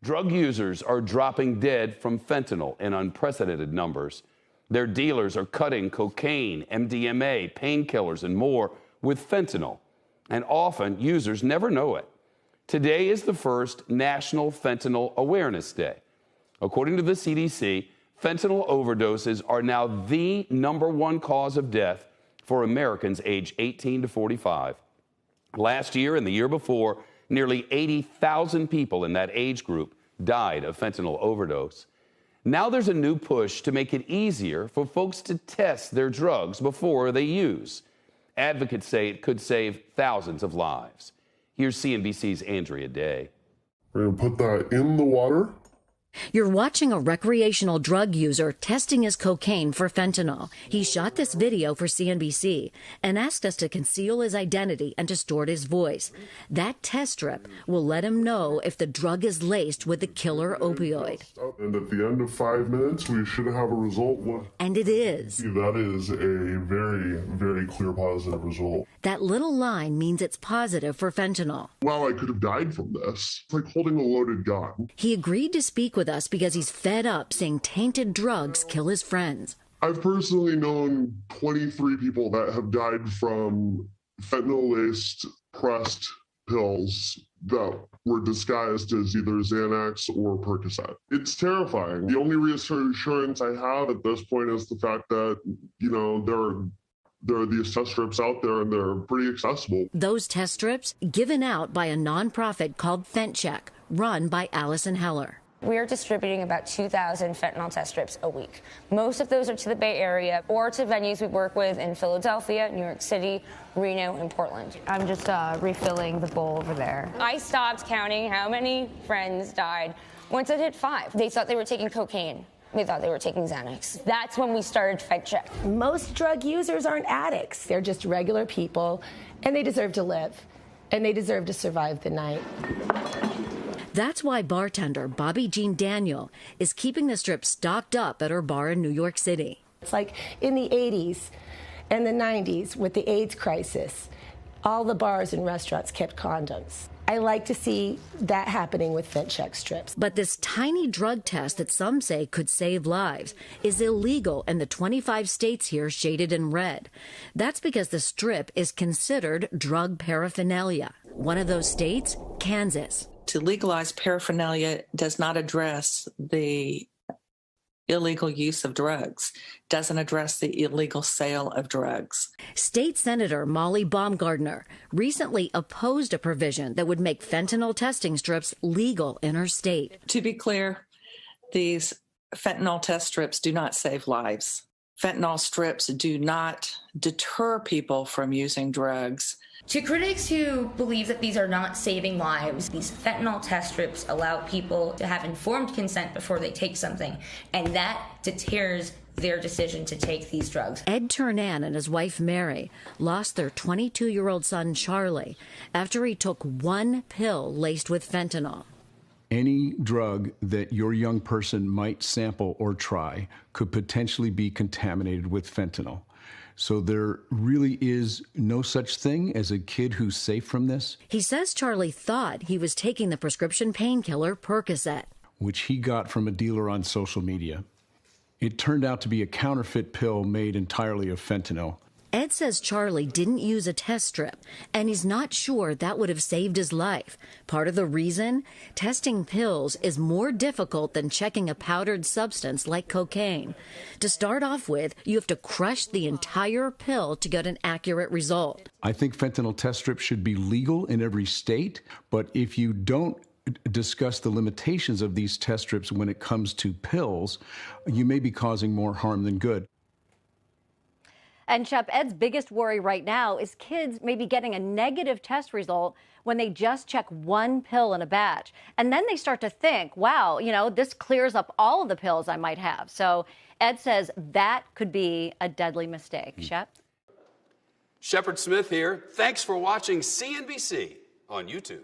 Drug users are dropping dead from fentanyl in unprecedented numbers. Their dealers are cutting cocaine, MDMA, painkillers, and more with fentanyl. And often, users never know it. Today is the first National Fentanyl Awareness Day. According to the CDC, fentanyl overdoses are now the #1 cause of death for Americans aged 18 to 45. Last year and the year before, nearly 80,000 people in that age group died of fentanyl overdose. Now there's a new push to make it easier for folks to test their drugs before they use. Advocates say it could save thousands of lives. Here's CNBC's Andrea Day. We're going to put that in the water. You're watching a recreational drug user testing his cocaine for fentanyl. He shot this video for CNBC and asked us to conceal his identity and distort his voice. That test strip will let him know if the drug is laced with the killer opioid. And at the end of 5 minutes, we should have a result. And it is. That is a very, very clear positive result. That little line means it's positive for fentanyl. Well, I could have died from this. It's like holding a loaded gun. He agreed to speak with us because he's fed up seeing tainted drugs kill his friends. I've personally known 23 people that have died from fentanyl-laced pressed pills that were disguised as either Xanax or Percocet. It's terrifying. The only reassurance I have at this point is the fact that, there are these test strips out there and they're pretty accessible. Those test strips given out by a nonprofit called FENTCheck, run by Allison Heller. We are distributing about 2,000 fentanyl test strips a week. Most of those are to the Bay Area or to venues we work with in Philadelphia, New York City, Reno, and Portland. I'm just refilling the bowl over there. I stopped counting how many friends died once it hit 5. They thought they were taking cocaine. They thought they were taking Xanax. That's when we started FENTCheck. Most drug users aren't addicts. They're just regular people, and they deserve to live, and they deserve to survive the night. That's why bartender Bobbie Jean Daniel is keeping the strip stocked up at her bar in New York City. It's like in the 80s and the 90s with the AIDS crisis, all the bars and restaurants kept condoms. I like to see that happening with FENTCheck strips. But this tiny drug test that some say could save lives is illegal in the 25 states here shaded in red. That's because the strip is considered drug paraphernalia. One of those states, Kansas. To legalize paraphernalia does not address the illegal use of drugs, doesn't address the illegal sale of drugs. State Senator Molly Baumgardner recently opposed a provision that would make fentanyl testing strips legal in her state. To be clear, these fentanyl test strips do not save lives. Fentanyl strips do not deter people from using drugs. To critics who believe that these are not saving lives, these fentanyl test strips allow people to have informed consent before they take something, and that deters their decision to take these drugs. Ed Turnan and his wife Mary lost their 22-year-old son Charlie after he took one pill laced with fentanyl. Any drug that your young person might sample or try could potentially be contaminated with fentanyl. So there really is no such thing as a kid who's safe from this. He says Charlie thought he was taking the prescription painkiller Percocet, which he got from a dealer on social media. It turned out to be a counterfeit pill made entirely of fentanyl. Ed says Charlie didn't use a test strip, and he's not sure that would have saved his life. Part of the reason? Testing pills is more difficult than checking a powdered substance like cocaine. To start off with, you have to crush the entire pill to get an accurate result. I think fentanyl test strips should be legal in every state, but if you don't discuss the limitations of these test strips when it comes to pills, you may be causing more harm than good. And Shep, Ed's biggest worry right now is kids maybe getting a negative test result when they just check one pill in a batch. And then they start to think, wow, this clears up all of the pills I might have. So Ed says that could be a deadly mistake. Shep? Shepard Smith here. Thanks for watching CNBC on YouTube.